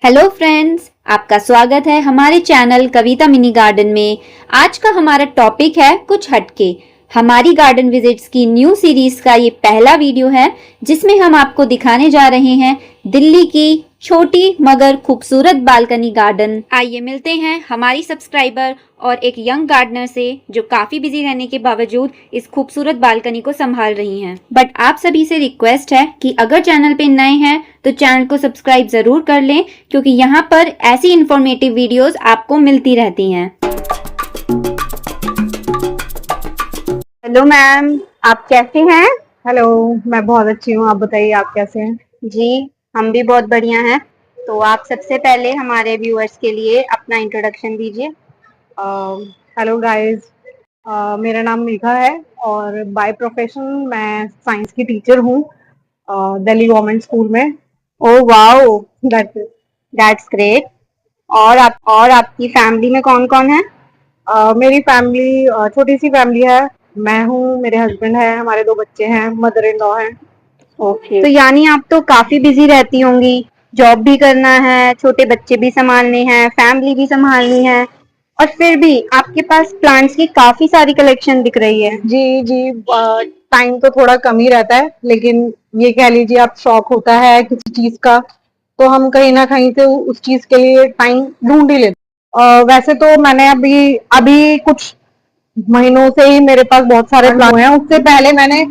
Hello friends, आपका स्वागत है हमारे चैनल कविता मिनी गार्डन में। आज का हमारा टॉपिक है कुछ हटके। हमारी गार्डन विजिट्स की न्यू सीरीज का ये पहला वीडियो है जिसमें हम आपको दिखाने जा रहे हैं दिल्ली की छोटी मगर खूबसूरत बालकनी गार्डन। आइए मिलते हैं हमारी सब्सक्राइबर और एक यंग गार्डनर से जो काफी बिजी रहने के बावजूद इस खूबसूरत बालकनी को संभाल रही हैं। बट आप सभी से रिक्वेस्ट है कि अगर चैनल पे नए हैं तो चैनल को सब्सक्राइब जरूर कर लें क्योंकि यहाँ पर ऐसी इंफॉर्मेटिव वीडियोस आपको मिलती रहती हैं। हेलो मैम, आप कैसे हैं? हेलो, मैं बहुत अच्छी हूँ। आप बताइए, आप कैसे हैं? जी, हम भी बहुत बढ़िया हैं। तो आप सबसे पहले हमारे व्यूअर्स के लिए अपना इंट्रोडक्शन दीजिए। हेलो गाइस, मेरा नाम मेघा है और बाय प्रोफेशन मैं साइंस की टीचर हूँ दिल्ली गवर्नमेंट स्कूल में। Oh wow, that's it. That's great. और आपकी फैमिली में कौन कौन है? मेरी फैमिली छोटी सी फैमिली है। मैं हूँ, मेरे हस्बैंड है, हमारे 2 बच्चे हैं, मदर इन लॉ हैं। ओके, तो यानी आप तो काफी बिजी रहती होंगी। जॉब भी करना है, छोटे बच्चे भी संभालने हैं, फैमिली भी संभालनी है, और फिर भी आपके पास प्लांट्स की काफी सारी कलेक्शन दिख रही है। जी जी, टाइम तो थोड़ा कम ही रहता है, लेकिन ये कह लीजिए आप, शौक होता है किसी चीज का तो हम कहीं ना कहीं से उस चीज के लिए टाइम ढूंढ ही लेते। वैसे तो मैंने अभी अभी कुछ महीनों से ही मेरे पास बहुत सारे प्लांट हैं। उससे पहले मैंने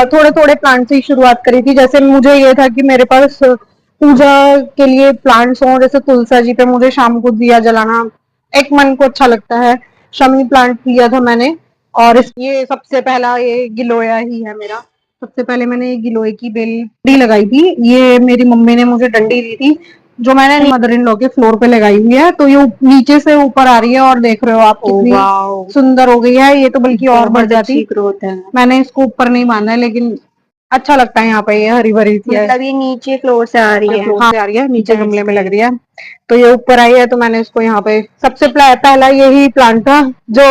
थोड़े थोड़े प्लांट से ही शुरुआत करी थी। जैसे मुझे ये था कि मेरे पास पूजा के लिए प्लांट्स हों, जैसे तुलसा जी पे मुझे शाम को दिया जलाना एक मन को अच्छा लगता है। शमी प्लांट लिया था मैंने, और ये सबसे पहला ये गिलोया ही है मेरा। सबसे पहले मैंने गिलोय की बेल लगाई थी। ये मेरी मम्मी ने मुझे डंडी दी थी जो मैंने मदर इन लॉ के फ्लोर पे लगाई हुई है। तो ये नीचे से ऊपर आ रही है और देख रहे हो आप कितनी सुंदर हो गई है। ये तो बल्कि और बढ़ जाती। ग्रोथ है। मैंने इसको ऊपर नहीं बांधा है, लेकिन अच्छा लगता है यहाँ पे। ये हरी भरी सी है, मतलब ये नीचे फ्लोर से आ रही है। फ्लोर से आ रही है, नीचे गमले में लग रही है। तो ये ऊपर आई है तो मैंने इसको यहाँ पे सबसे पहला यही प्लांट था जो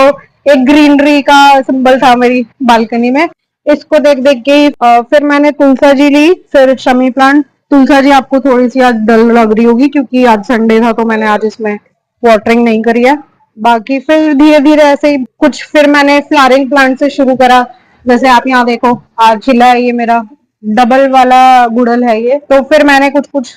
एक ग्रीनरी का सिंबल था मेरी बालकनी में। इसको देख देख के फिर मैंने तुलसा जी ली, फिर शमी प्लांट। तुलसा जी आपको थोड़ी सी आज डल लग रही होगी क्योंकि आज संडे था तो मैंने आज इसमें वाटरिंग नहीं करी है। बाकी फिर धीरे धीरे ऐसे ही कुछ फिर मैंने फ्लावरिंग प्लांट से शुरू करा। जैसे आप यहाँ देखो, आज खिला है ये मेरा डबल वाला गुड़ल है ये। तो फिर मैंने कुछ कुछ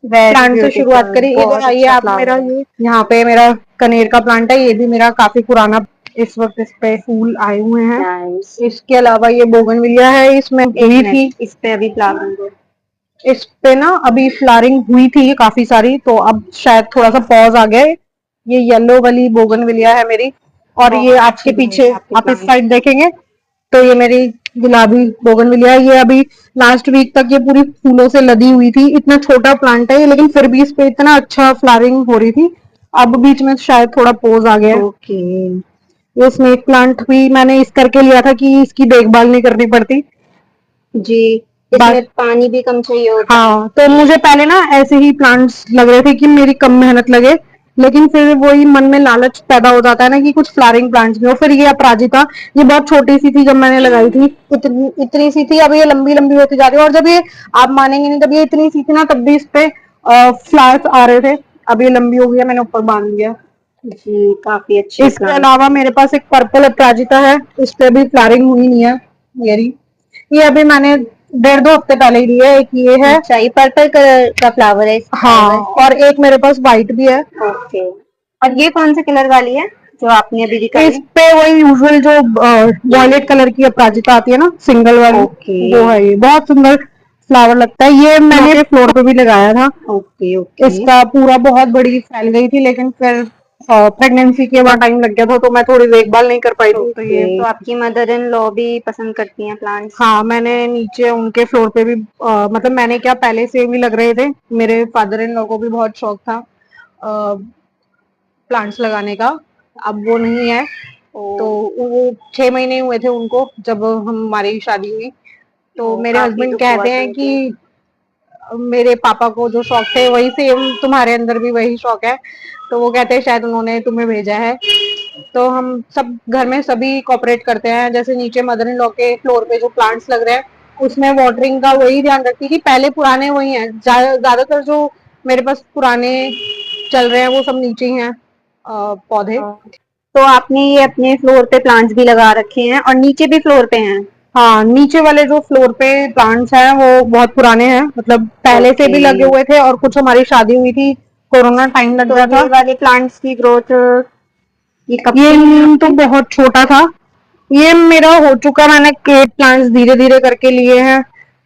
प्लांट से शुरुआत करी। इधर आइए आप, मेरा ये यहाँ पे मेरा कनेर का प्लांट है। ये भी मेरा काफी पुराना, इस वक्त इस पे फूल आए हुए हैं। इसके अलावा ये बोगनविलिया है, इसमें हुई थी। इस पे अभी फ्लावरिंग है। इस पे ना अभी फ्लावरिंग हुई थी काफी सारी, तो अब शायद थोड़ा सा पॉज आ गया है। ये येलो वाली बोगनविलिया है मेरी। और ये आपके पीछे आप इस साइड देखेंगे तो ये मेरी गुलाबी बोगनविलिया है। ये अभी लास्ट वीक तक ये पूरी फूलों से लदी हुई थी। इतना छोटा प्लांट है ये, लेकिन फिर भी इस पे इतना अच्छा फ्लावरिंग हो रही थी। अब बीच में शायद थोड़ा पोज आ गया। ओके, ये स्नेक प्लांट भी मैंने इस करके लिया था कि इसकी देखभाल नहीं करनी पड़ती। जी, इसमें पानी भी कम चाहिए होता है। हाँ, तो मुझे पहले ना ऐसे ही प्लांट्स लग रहे थे कि मेरी कम मेहनत लगे, लेकिन फिर वही मन में लालच पैदा हो जाता है ना कि कुछ फ्लावरिंग प्लांट्स भी हो। फिर ये अपराजिता, ये बहुत छोटी सी थी जब मैंने लगाई थी, इतनी सी थी। अब ये लंबी लंबी होती जा रही है। और जब ये, आप मानेंगे नहीं, जब ये इतनी सी थी ना तब भी इस पे फ्लावर्स आ रहे थे। अब ये लंबी हो गई है, मैंने ऊपर बांध दिया। जी, काफी अच्छी इसके प्लांट। अलावा मेरे पास एक पर्पल अपराजिता है, इस पे भी फ्लावरिंग हुई नहीं है। ये अभी मैंने 1.5 हफ्ते पहले ही ली है। एक ये है। अच्छा, ये पर्पल कलर का फ्लावर है इसका? हाँ, और एक मेरे पास व्हाइट भी है। ओके, और ये कौन से कलर वाली है जो आपने अभी दिखाई? इस पे वही यूजुअल जो वॉयलेट कलर की अपराजिता आती है ना, सिंगल वाली, वो है। ये बहुत सुंदर फ्लावर लगता है। ये मैंने फ्लोर पे भी लगाया था। ओके ओके, इसका पूरा बहुत बड़ी फैल गई थी, लेकिन फिर प्रेगनेंसी के बाद टाइम लग गया था तो मैं थोड़ी देखभाल नहीं कर पाई थी। तो ये तो आपकी मदर इन लॉ भी पसंद करती हैं प्लांट्स? हाँ, मैंने नीचे उनके फ्लोर पे भी मतलब मैंने क्या, पहले से भी लग रहे थे। मेरे फादर इन लॉ को भी बहुत शौक था प्लांट्स लगाने का। अब वो नहीं है, तो वो 6 महीने हुए थे उनको जब हमारी शादी हुई। तो मेरे हस्बैंड कहते हैं कि मेरे पापा को जो शौक थे वही सेम तुम्हारे अंदर भी वही शौक है। तो वो कहते हैं शायद उन्होंने तुम्हें भेजा है। तो हम सब घर में सभी कोऑपरेट करते हैं। जैसे नीचे मदर इन लॉ के फ्लोर पे जो प्लांट्स लग रहे हैं उसमें वाटरिंग का वही ध्यान रखती है कि पहले पुराने वही हैं। ज्यादातर जो मेरे पास पुराने चल रहे हैं, वो सब नीचे ही हैं पौधे। तो आपने ये अपने फ्लोर पे प्लांट्स भी लगा रखे हैं और नीचे भी फ्लोर पे हैं? हाँ, नीचे वाले जो फ्लोर पे प्लांट्स हैं वो बहुत पुराने हैं, मतलब पहले से भी लगे हुए थे और कुछ हमारी शादी हुई थी, कोरोना टाइम लग गया था। ये वाले प्लांट्स की ग्रोथ ये कब ये से है नीम तो आपके? बहुत छोटा था, ये मेरा हो चुका, मैंने केट प्लांट्स धीरे धीरे करके लिए हैं,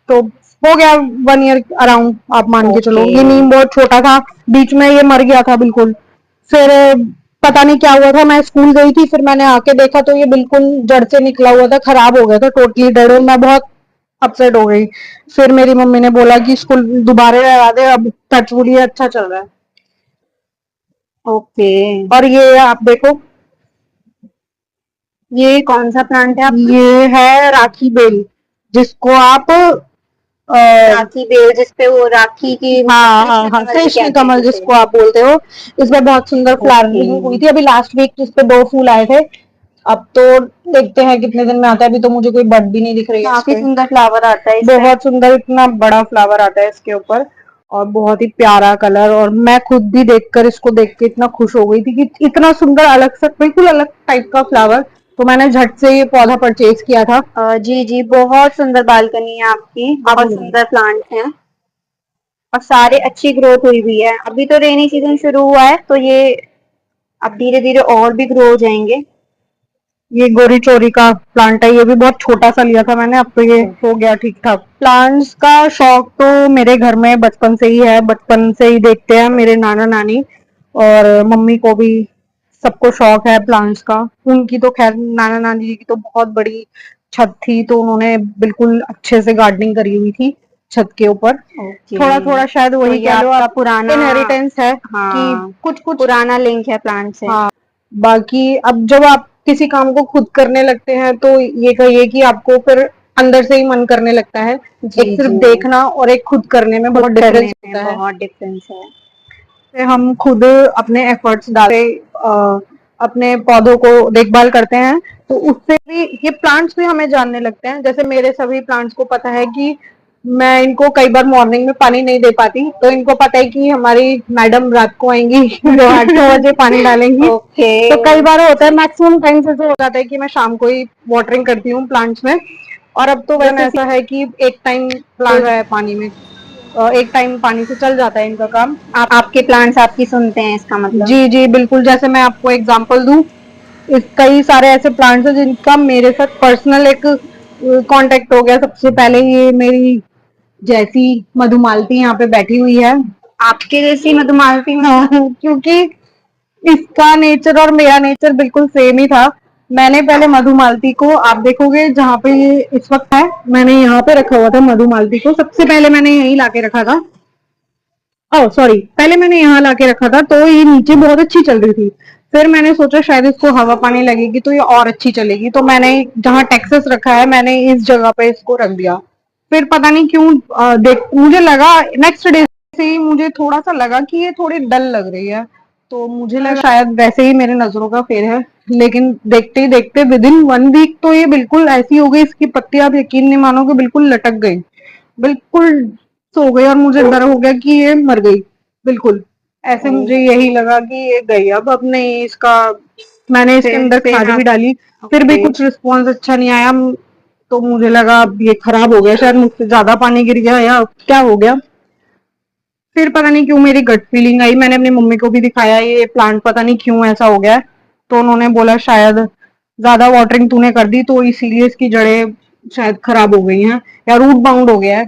तो हो गया 1 ईयर अराउंड, आप मान के चलो। ये नीम बहुत छोटा था, बीच में ये मर गया था बिल्कुल। फिर पता नहीं क्या हुआ था, मैं स्कूल गई थी, फिर मैंने आके देखा तो ये बिल्कुल जड़ से निकला हुआ था, खराब हो गया था टोटली डेड, और मैं बहुत अपसेट हो गई। फिर मेरी मम्मी ने बोला कि इसको दोबारा लगा दे, अब टचवुड ये अच्छा चल रहा है। ओके। और ये आप देखो, ये कौन सा प्लांट है आपका? ये है राखी बेल, जिसको आप राखी बेल, जिसपे वो राखी की हाँ हाँ कृष्ण हाँ, कमल कृष्ण कहते हैं कमल जिसे। जिसको आप बोलते हो, इसमें बहुत सुंदर फ्लावरिंग हुई थी अभी लास्ट वीक, जिसपे 2 फूल आए थे। अब तो देखते हैं कितने दिन में आता है, अभी तो मुझे कोई बड भी नहीं दिख रही है काफी इसपे। सुंदर फ्लावर आता है इसपे। बहुत सुंदर, इतना बड़ा फ्लावर आता है इसके ऊपर, और बहुत ही प्यारा कलर, और मैं खुद भी देखकर इसको देख के इतना खुश हो गई थी कि इतना सुंदर, अलग सा, बिल्कुल अलग टाइप का फ्लावर, तो मैंने झट से ये पौधा परचेज किया था। जी जी, बहुत सुंदर बालकनी है आपकी, बहुत सुंदर प्लांट हैं और सारे अच्छी ग्रोथ हुई हुई है। अभी तो रेनी सीजन शुरू हुआ है तो ये अब धीरे धीरे और भी ग्रो हो जाएंगे। ये गोरी चोरी का प्लांट है, ये भी बहुत छोटा सा लिया था मैंने, अब तो ये हो गया ठीक ठाक। प्लांट्स का शौक तो मेरे घर में बचपन से ही है, बचपन से ही देखते हैं मेरे नाना नानी, और मम्मी को भी, सबको शौक है प्लांट्स का। उनकी तो खैर, नाना नानी जी की तो बहुत बड़ी छत थी, तो उन्होंने बिल्कुल अच्छे से गार्डनिंग करी हुई थी छत के ऊपर। थोड़ा थोड़ा शायद वही ये कह लो आपका आप, पुराना, इनहेरिटेंस है कि हाँ, कुछ कुछ। पुराना लिंक है प्लांट से। हाँ, बाकी अब जब आप किसी काम को खुद करने लगते हैं तो ये कहिए कि आपको फिर अंदर से ही मन करने लगता है। एक सिर्फ देखना और एक खुद करने में बहुत डिफरेंस होता है। बहुत डिफरेंस है। से हम खुद अपने एफर्ट्स डाले, अपने पौधों को देखभाल करते हैं, तो उससे भी ये प्लांट्स भी हमें जानने लगते हैं। जैसे मेरे सभी प्लांट्स को पता है कि मैं इनको कई बार मॉर्निंग में पानी नहीं दे पाती, तो इनको पता है कि हमारी मैडम रात को आएंगी जो 8-9 बजे पानी डालेंगी। तो कई बार होता है, मैक्सिमम टाइम से हो जाता है कि मैं शाम को ही वाटरिंग करती हूँ प्लांट्स में, और अब तो वैसे ऐसा है कि एक टाइम प्लांट है पानी में, एक टाइम पानी से चल जाता है इनका काम। आपके प्लांट्स आपकी सुनते हैं इसका मतलब? जी जी बिल्कुल, जैसे मैं आपको एग्जांपल दूं, इस कई सारे ऐसे प्लांट्स हैं जिनका मेरे साथ पर्सनल एक कांटेक्ट हो गया। सबसे पहले ये मेरी जैसी मधुमालती यहाँ पे बैठी हुई है। आपके जैसी मधुमालती? हाँ, क्योंकि इसका नेचर और मेरा नेचर बिल्कुल सेम ही था। मैंने पहले मधुमालती को, आप देखोगे जहाँ पे ये इस वक्त है, मैंने यहाँ पे रखा हुआ था मधुमालती को, सबसे पहले मैंने यहीं लाके रखा था। ओह सॉरी, पहले मैंने यहाँ लाके रखा था, तो ये नीचे बहुत अच्छी चल रही थी। फिर मैंने सोचा शायद इसको हवा पानी लगेगी तो ये और अच्छी चलेगी, तो मैंने जहाँ टेक्सास रखा है, मैंने इस जगह पे इसको रख दिया। फिर पता नहीं क्यों, देख मुझे लगा नेक्स्ट डे से ही मुझे थोड़ा सा लगा कि ये थोड़ी डल लग रही है, तो मुझे लगा शायद वैसे ही मेरे नजरों का फेर है। लेकिन देखते ही देखते विद इन 1 वीक तो ये बिल्कुल ऐसी हो गई, इसकी पत्ती आप यकीन नहीं मानोगे, बिल्कुल लटक गई, बिल्कुल सो गई, और मुझे डर हो गया कि ये मर गई बिल्कुल। ऐसे मुझे यही लगा कि ये गई। अब नहीं, इसका मैंने इसके अंदर खाद भी डाली, फिर भी कुछ रिस्पॉन्स अच्छा नहीं आया, तो मुझे लगा अब ये खराब हो गया, शायद मुझसे ज्यादा पानी गिर गया या क्या हो गया। फिर पता नहीं क्यों मेरी गट फीलिंग आई, मैंने अपनी मम्मी को भी दिखाया ये प्लांट पता नहीं क्यों ऐसा हो गया है, तो उन्होंने बोला शायद ज्यादा वाटरिंग तूने कर दी, तो इसीलिए इसकी जड़ें शायद खराब हो गई हैं या रूट बाउंड हो गया है।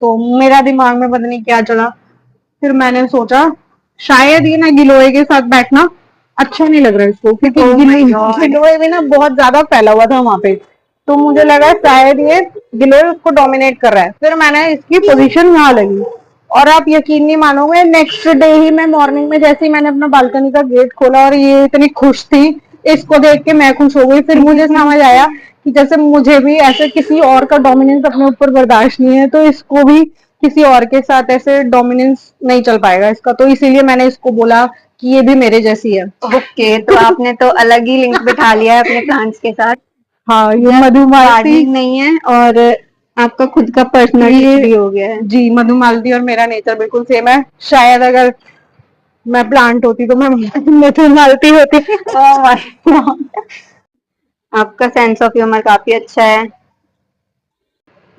तो मेरा दिमाग में पता नहीं क्या चला, फिर मैंने सोचा शायद ये ना गिलोय के साथ बैठना अच्छा नहीं लग रहा है इसको, क्योंकि गिलोय भी ना बहुत ज्यादा फैला हुआ था वहां पे, तो मुझे लगा शायद ये गिलोय उसको डोमिनेट कर रहा है। फिर मैंने इसकी पोजीशन यहाँ लगी, और आप यकीन नहीं मानोगे, नेक्स्ट डे ही मैं मॉर्निंग में जैसे ही मैंने अपना बालकनी का गेट खोला और ये इतनी खुश थी, इसको देख के मैं खुश हो गई। फिर मुझे समझ आया कि जैसे मुझे भी ऐसे किसी और का डोमिनेंस अपने ऊपर बर्दाश्त नहीं है, तो इसको भी किसी और के साथ ऐसे डोमिनेंस नहीं चल पाएगा इसका, तो इसीलिए मैंने इसको बोला कि ये भी मेरे जैसी है। ओके, तो आपने तो अलग ही लिंक बिठा लिया है अपने प्लांट्स के साथ। हाँ, ये मधुमालती गार्डनिंग नहीं है और आपका खुद का पर्सनल ये भी हो गया है। जी, मधुमालती और मेरा नेचर बिल्कुल सेम है। शायद अगर मैं प्लांट होती तो मैं मधुमालती होती। ओह माय गॉड, आपका सेंस ऑफ ह्यूमर काफी अच्छा है।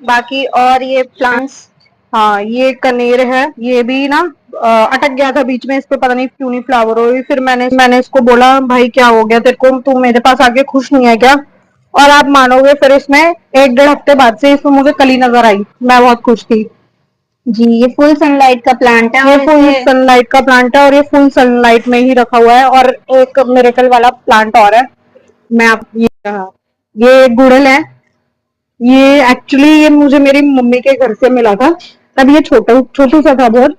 बाकी और ये प्लांट्स। हाँ, ये कनेर है। ये भी ना अटक गया था बीच में, इस पे पता नहीं क्यों नहीं फ्लावर हुई। फिर मैंने इसको बोला, भाई क्या हो गया तेरे को, तू मेरे पास आके खुश नहीं है क्या? और आप मानोगे, फिर इसमें 1 डेढ़ हफ्ते बाद से इसमें मुझे कली नजर आई। मैं बहुत खुश थी। जी, ये फुल सनलाइट का प्लांट है ये और फुल इसे सनलाइट का प्लांट है और ये फुल सनलाइट में ही रखा हुआ है। और एक मिरेकल वाला प्लांट और है। मैं आप ये गुड़हल है। ये एक्चुअली ये मुझे मेरी मम्मी के घर से मिला था। तब ये छोटा छोटू सा था बहुत।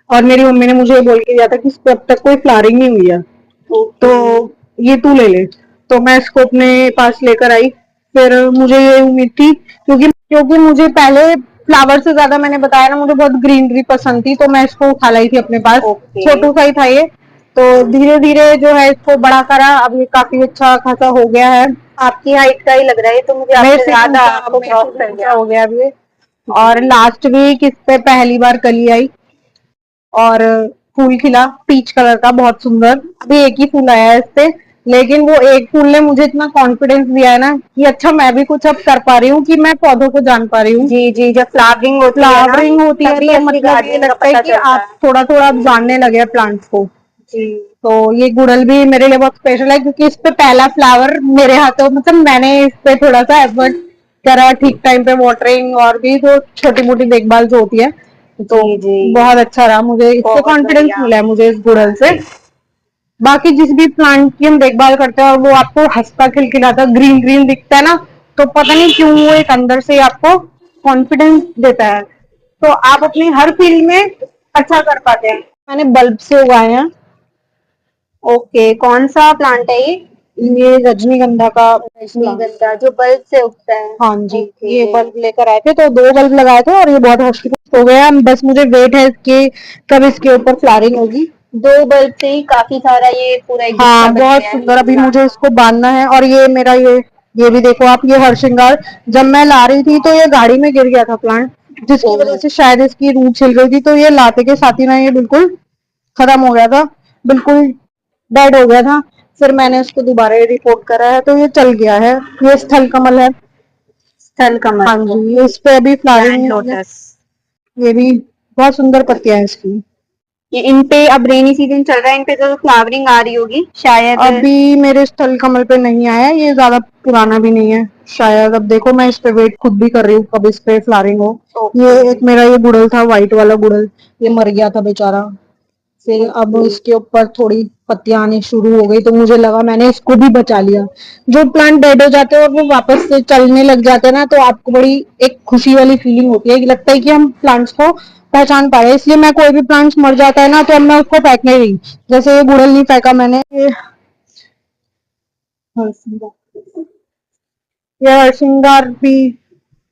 और मेरी मम्मी ने मुझे बोल के दिया था कि इस पे अब तक कोई फ्लावरिंग नहीं हुई है, तो ये तू ले ले। तो मैं इसको अपने पास लेकर आई। फिर मुझे ये उम्मीद थी, क्योंकि क्योंकि मुझे पहले फ्लावर से ज्यादा, मैंने बताया ना, मुझे बहुत ग्रीनरी पसंद थी, तो मैं इसको उठा लाई थी अपने पास। ओके। छोटू सा ही था ये। तो धीरे धीरे जो है इसको बड़ा करा, अब ये काफी अच्छा खासा हो गया है। आपकी हाइट का ही लग रहा है, तो मुझे मेरे आपसे से ज्यादा ऊंचा, आपको मेरे क्रॉस से कर ऊंचा गया। हो गया अब ये। और लास्ट वीक इस पे पहली बार कली आई और फूल खिला पीच कलर का, बहुत सुंदर। अभी एक ही फूल आया है इस पे, लेकिन वो एक फूल ने मुझे इतना कॉन्फिडेंस दिया है ना कि अच्छा मैं भी कुछ अब कर पा रही हूँ, कि मैं पौधों को जान पा रही हूँ। जी जी, जब फ्लावरिंग होती है ना, फ्लावरिंग होती है तभी तो असली मतलब ये गार्डनिंग का लगता है पता कि चलता आप है। थोड़ा थोड़ा जानने लगे हैं प्लांट्स को। जी तो ये गुड़हल भी मेरे लिए बहुत स्पेशल है, क्योंकि इस पे पहला फ्लावर मेरे हाथों, मतलब मैंने इस पे थोड़ा सा एफर्ट करा, ठीक टाइम पे वाटरिंग और भी जो छोटी मोटी देखभाल जो होती है, तो जी जी, बहुत अच्छा रहा। मुझे इससे बहुत कॉन्फिडेंस बढ़िया। मिला है मुझे इस गुड़हल से। बाकी जिस भी प्लांट की हम देखभाल करते हैं और वो आपको हंसता खिलखिलाता ग्रीन ग्रीन दिखता है ना, तो पता नहीं क्यों वो एक अंदर से आपको कॉन्फिडेंस देता है। तो आप अपनी हर फील्ड में अच्छा कर पाते हैं। मैंने बल्ब से उगाए हैं। ओके, कौन सा प्लांट है ये? ये रजनीगंधा का प्लांट। रजनीगंधा जो बल्ब से उगता है। हाँ जी, ये ओके। बल्ब लेकर आए थे, तो 2 बल्ब लगाए थे और ये बहुत हॉस्पिटल हो गया। बस मुझे वेट है कि कब इसके ऊपर फ्लावरिंग होगी। 2 बल्ब से ही काफी सारा ये पूरा एक गुच्छा हाँ, बन बहुत गया है सुंदर। अभी प्लांट मुझे का। इसको बांधना है। और ये मेरा ये भी देखो आप, ये हरश्रृंगार जब मैं ला रही थी तो ये गाड़ी में गिर गया था प्लांट, जिसकी वजह से शायद इसकी रूट छिल गई थी। तो ये लाते के साथ ही ना ये बिल्कुल खत्म हो गया था, बिल्कुल डेड हो गया था। फिर मैंने उसको दोबारा रिपोर्ट करा है, तो ये चल गया है। ये स्थल कमल है। स्थल कमल। हाँ जी, ओके, इस पे अभी फ्लावरिंग लैंड नहीं हुई है। लोटस। ये भी बहुत सुंदर पत्तियां हैं इसकी। ये इन पे अब रेनी सीजन चल रहा है, इन पे तो फ्लावरिंग आ रही होगी शायद। अभी मेरे स्थल कमल पे नहीं आया, ये ज्यादा पुराना भी नहीं है शायद। अब देखो, मैं इस पे वेट खुद भी कर रही हूँ कब इस पे फ्लावरिंग हो। ये एक मेरा ये गुड़हल था, व्हाइट वाला गुड़हल, ये मर गया था बेचारा। फिर अब इसके ऊपर थोड़ी पत्तियां आनी शुरू हो गई, तो मुझे लगा मैंने इसको भी बचा लिया। जो प्लांट डेड हो जाते हैं और वो वापस से चलने लग जाते हैं ना, तो आपको बड़ी एक खुशी वाली फीलिंग होती है कि लगता है कि हम प्लांट्स को पहचान पाए। इसलिए मैं कोई भी प्लांट्स मर जाता है ना, तो अब मैं उसको फेंकने नहीं। जैसे ये गुड़हल नहीं फेंका मैंने, ये हरसिंगार भी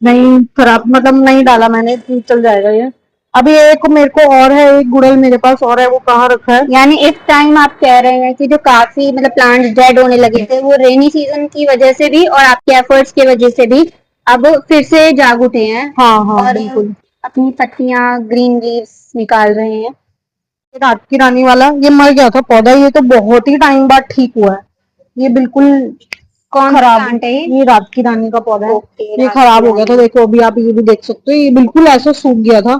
नहीं खराब, मतलब नहीं डाला मैंने, चल जाएगा ये। अभी एक मेरे को और है, एक गुड़हल मेरे पास और है, वो कहाँ रखा है। यानी इस टाइम आप कह रहे हैं कि जो काफी मतलब प्लांट्स डेड होने लगे थे, वो रेनी सीजन की वजह से भी और आपके एफर्ट्स की वजह से भी अब फिर से जाग उठे हैं हाँ हाँ, और बिल्कुल। अपनी पत्तियां, ग्रीन लीव्स निकाल रहे हैं। रात की रानी वाला ये मर गया था पौधा, ये तो बहुत ही टाइम बाद ठीक हुआ है। ये बिल्कुल कौन सा खराब, प्लांट है ये? ये रात की रानी का पौधा है। ओके, ये रात की खराब हो गया था, रानी। देखो अभी आप ये भी देख सकते हो, ये बिल्कुल ऐसे सूख गया था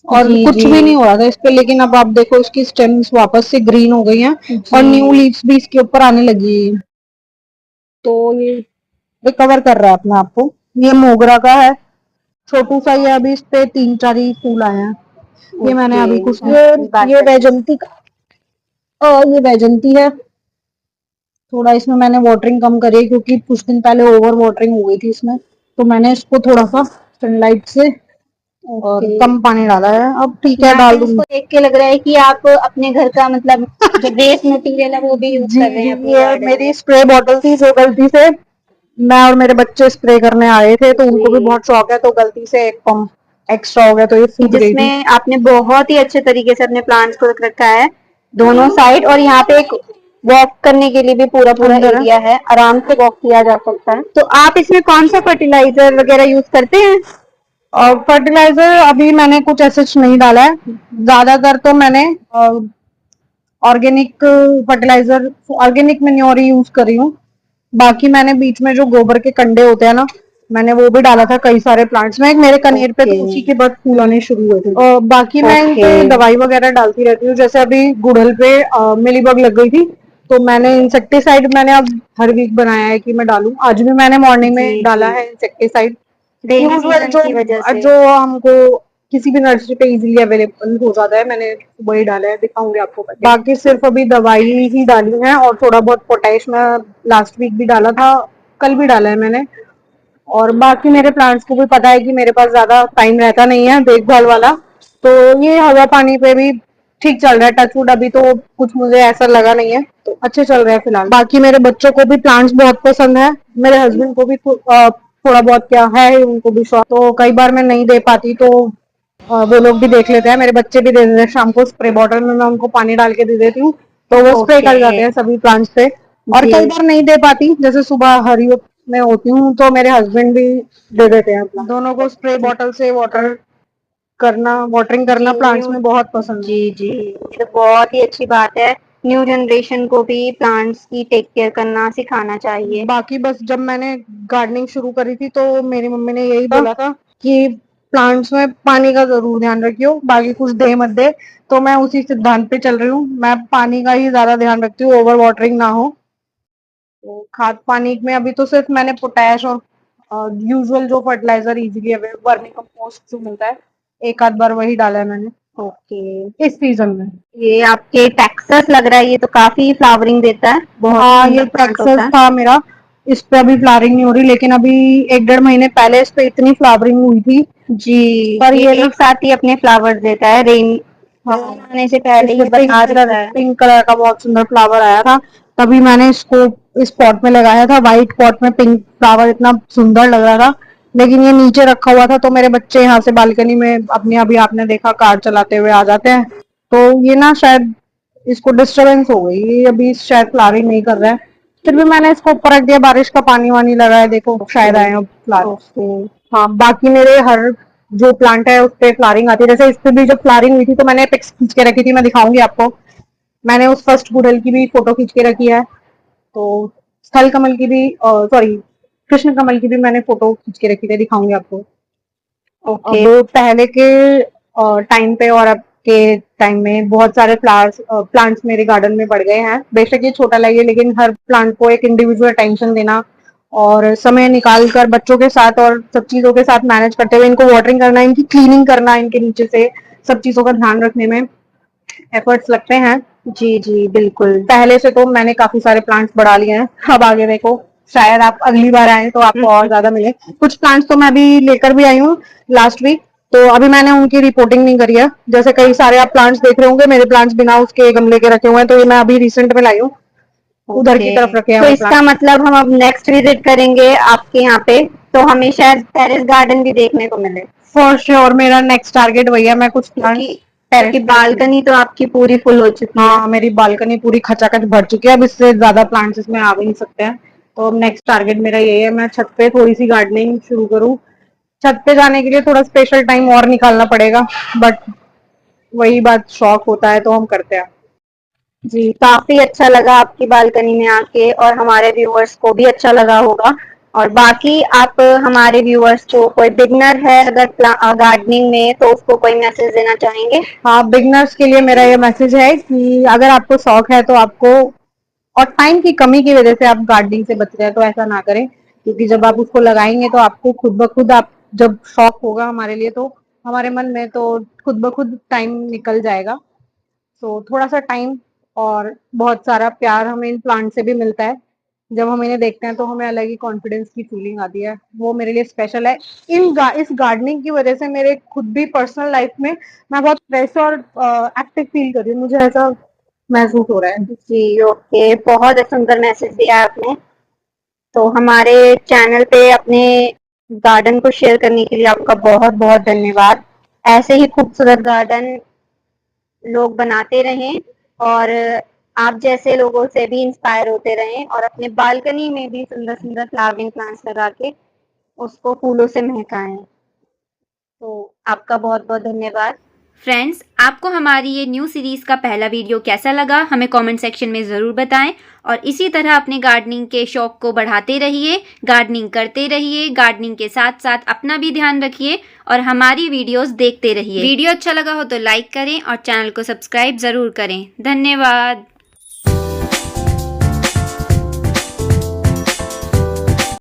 और जी कुछ जी भी नहीं हो रहा था इस पे। लेकिन अब आप देखो, इसकी स्टेम्स वापस से ग्रीन हो गई हैं और न्यू जी। लीव्स भी इसके ऊपर आने लगी है। तो ये रिकवर कर रहा है अपने आप को। ये मोगरा का है, छोटू सा ही है। अभी इस पे 3 4 ही फूल आए हैं। ये मैंने ओके, अभी कुछ ये बालकनी। वैजंती का, ये वैजंती है। थोड़ा इसमें मैंने वाटरिंग कम करी है, क्योंकि कुछ दिन पहले ओवर वाटरिंग हो गई थी इसमें, तो मैंने इसको थोड़ा सा सनलाइट से और ओके, कम पानी डाला है। अब ठीक है, यहाँ डाल पे इसको दूंगी। देख के लग रहा है कि आप अपने घर का मतलब जो वेस्ट मटेरियल है वो भी यूज जी कर रहे जी, हैं अपनी ये गार्डन मेरी में। स्प्रे बॉटल थी, जो गलती से मैं और मेरे बच्चे स्प्रे करने आए थे, तो उनको भी जी, बहुत शौक है, तो गलती से एक पंप एक्स्ट्रा हो गया, तो ये फूट गई थी। जिसमें आपने बहुत ही अच्छे तरीके से अपने प्लांट्स को रख रखा है दोनों साइड, और यहाँ पे एक वॉक करने के लिए भी पूरा पूरा अंदर है। एरिया है, आराम से वॉक किया जा सकता है। तो आप इसमें कौन सा फर्टिलाइजर वगैरह यूज करते हैं? और फर्टिलाइजर अभी मैंने कुछ ऐसे नहीं डाला है, ज्यादातर तो मैंने organic fertiliser, organic manure use कर रही हूँ। बाकी मैंने बीच में जो गोबर के कंडे होते हैं ना, मैंने वो भी डाला था कई सारे प्लांट्स में। मेरे कनेर पे तो उसी के बाद फूल आने शुरू हुए थे। और बाकी मैं इन पे दवाई वगैरह डालती रहती हूँ। जैसे अभी गुड़हल पे मिलीबग लग गई थी, तो मैंने इंसेक्टिसाइड मैंने अब हर वीक बनाया है कि मैं डालूं। आज भी मैंने मॉर्निंग में डाला है इंसेक्टिसाइड। रेनी यूजुअल सीजन की वजह से जो हमको किसी भी नर्सरी पे इजीली अवेलेबल हो जाता है, मैंने वही डाला है, दिखाऊंगी आपको। बाकी सिर्फ अभी दवाई ही डाली है, और थोड़ा बहुत पोटैश में लास्ट वीक भी डाला था, कल भी डाला है मैंने। और बाकी मेरे प्लांट्स को भी पता है कि मेरे पास ज्यादा टाइम रहता नहीं है देखभाल वाला, तो ये हवा पानी पे भी ठीक चल रहा है। टचवुड अभी तो कुछ मुझे ऐसा लगा नहीं है, तो अच्छे चल रहे हैं फिलहाल। बाकी मेरे बच्चों को भी प्लांट्स बहुत पसंद है, मेरे हस्बैंड को भी थोड़ा बहुत क्या है उनको भी शौक, तो कई बार मैं नहीं दे पाती तो वो लोग भी देख लेते हैं, मेरे बच्चे भी दे देते हैं। शाम को स्प्रे बॉटल में मैं उनको पानी डाल के दे देती हूँ, तो वो स्प्रे कर जाते हैं सभी प्लांट्स पे। और कई बार नहीं दे पाती, जैसे सुबह हरी में होती हूँ तो मेरे हस्बैंड भी दे देते हैं। दोनों को स्प्रे बॉटल से वाटरिंग करना प्लांट्स में बहुत पसंद है। जी जी, ये तो बहुत ही अच्छी बात है। न्यू जनरेशन को भी प्लांट्स की टेक केयर करना सिखाना चाहिए। बाकी बस जब मैंने गार्डनिंग शुरू करी थी तो मेरी मम्मी ने यही बोला था कि प्लांट्स में पानी का जरूर ध्यान रखियो, बाकी कुछ दे मत दे। तो मैं उसी सिद्धांत पे चल रही हूँ, मैं पानी का ही ज्यादा ध्यान रखती हूँ, ओवर वाटरिंग ना हो। तो खाद पानी में अभी तो सिर्फ मैंने पोटैश और यूजुअल जो fertiliser easily available vermicompost जो मिलता है, एक आध बार वही डाला है मैंने ओके, इस सीजन में। ये आपके टेक्सास लग रहा है, ये तो काफी फ्लावरिंग देता है, बहुत हाँ, ये सुंदर प्लांट होता टेक्सास है। था मेरा, इस पे अभी फ्लावरिंग नहीं हो रही, लेकिन अभी 1-1.5 महीने पहले इस पे इतनी फ्लावरिंग हुई थी। जी, पर ये ये ना एक साथ ही अपने फ्लावर्स देता है, रेन हाँ, आने से पहले इसमें ये बता देता है। पिंक कलर का बहुत सुंदर फ्लावर आया था, तभी मैंने इसको इस पॉट में लगाया था। व्हाइट पॉट में पिंक फ्लावर इतना सुंदर लग रहा था, लेकिन ये नीचे रखा हुआ था तो मेरे बच्चे यहाँ से बालकनी में अपने, अभी आपने देखा, कार चलाते हुए आ जाते हैं, तो ये ना शायद इसको डिस्टरबेंस हो गई, ये अभी शायद फ्लावरिंग नहीं कर रहा है। फिर भी मैंने इसको ऊपर रख दिया, बारिश का पानी वानी लगा है, देखो शायद आए अब फ्लावर। हाँ, बाकी मेरे हर जो प्लांट है उस पे फ्लावरिंग आती है। जैसे इस पे भी जब फ्लावरिंग हुई थी तो मैंने पिक्स खींच के रखी थी, मैं दिखाऊंगी आपको। मैंने उस फर्स्ट गुड़हल की भी फोटो खींच के रखी है, तो स्थल कमल की भी, सॉरी, कृष्ण कमल की भी मैंने फोटो खींच के रखी थी, दिखाऊंगी आपको। ओके, अब पहले के टाइम पे और अब के टाइम में बहुत सारे प्लांट्स मेरे गार्डन में बढ़ गए हैं। बेशक ये छोटा लगे, लेकिन हर प्लांट को एक इंडिविजुअल अटेंशन देना और समय निकाल कर बच्चों के साथ और सब चीजों के साथ मैनेज करते हुए इनको वाटरिंग करना, इनकी क्लीनिंग करना, इनके नीचे से सब चीजों का ध्यान रखने में एफर्ट्स लगते हैं। जी जी बिल्कुल। पहले से तो मैंने काफी सारे प्लांट्स बढ़ा लिए हैं, अब आगे देखो, शायद आप अगली बार आए तो आपको और ज्यादा मिले। कुछ प्लांट्स तो मैं अभी लेकर भी आई हूँ लास्ट वीक, तो अभी मैंने उनकी रिपोर्टिंग नहीं करी है। जैसे कई सारे आप प्लांट्स देख रहे होंगे, मेरे प्लांट्स बिना उसके गमले के रखे हुए हैं, तो ये मैं अभी रिसेंट में लाई हूँ, उधर की तरफ रखे हैं तो वो इसका प्लांट। मतलब हम अब नेक्स्ट विजिट करेंगे आपके यहाँ पे, तो हमें शायद टेरेस गार्डन भी देखने को मिले। फॉर श्योर मेरा नेक्स्ट टारगेट वही है, मैं कुछ प्लांट्स क्योंकि टेरेस क्योंकि बालकनी तो आपकी पूरी फुल हो चुकी है। हाँ, मेरी बालकनी पूरी खचाखच भर चुकी है, अब इससे ज्यादा प्लांट्स इसमें आ भी नहीं सकते हैं। तो नेक्स्ट टारगेट मेरा यही है, मैं छत पे थोड़ी सी गार्डनिंग शुरू करूँ। छत पे जाने के लिए थोड़ा स्पेशल टाइम और निकालना पड़ेगा, बट वही बात, शौक होता है तो हम करते हैं। जी, काफी अच्छा लगा आपकी बालकनी में आके, और हमारे व्यूअर्स को भी अच्छा लगा होगा। और बाकी आप हमारे व्यूअर्स को, कोई बिगनर है अगर गार्डनिंग में, तो उसको कोई मैसेज देना चाहेंगे? हाँ, बिगनर्स के लिए मेरा ये मैसेज है कि अगर आपको शौक है तो आपको, और टाइम की कमी की वजह से आप गार्डनिंग से बच रहे हैं, तो ऐसा ना करें, क्योंकि जब आप उसको लगाएंगे तो आपको खुद ब खुद, आप जब शौक होगा हमारे लिए तो हमारे मन में, तो खुद ब खुद टाइम निकल जाएगा। तो थोड़ा सा टाइम और बहुत सारा प्यार हमें इन प्लांट से भी मिलता है। जब हम इन्हें देखते हैं तो हमें अलग ही कॉन्फिडेंस की फीलिंग आती है, वो मेरे लिए स्पेशल है। इस गार्डनिंग की वजह से मेरे खुद भी पर्सनल लाइफ में मैं बहुत फ्रेश और एक्टिव फील कर रही हूँ, मुझे ऐसा महसूस हो रहा है। जी ओके, बहुत सुंदर मैसेज दिया आपने। तो हमारे चैनल पे अपने गार्डन को शेयर करने के लिए आपका बहुत बहुत धन्यवाद। ऐसे ही खूबसूरत गार्डन लोग बनाते रहें, और आप जैसे लोगों से भी इंस्पायर होते रहें और अपने बालकनी में भी सुंदर सुंदर फ्लावरिंग प्लांट्स लगा के उसको फूलों से महकाएं। तो आपका बहुत बहुत धन्यवाद। फ्रेंड्स, आपको हमारी ये न्यू सीरीज का पहला वीडियो कैसा लगा हमें कमेंट सेक्शन में ज़रूर बताएं और इसी तरह अपने गार्डनिंग के शौक को बढ़ाते रहिए, गार्डनिंग करते रहिए, गार्डनिंग के साथ साथ अपना भी ध्यान रखिए और हमारी वीडियोस देखते रहिए। वीडियो अच्छा लगा हो तो लाइक करें और चैनल को सब्सक्राइब ज़रूर करें। धन्यवाद।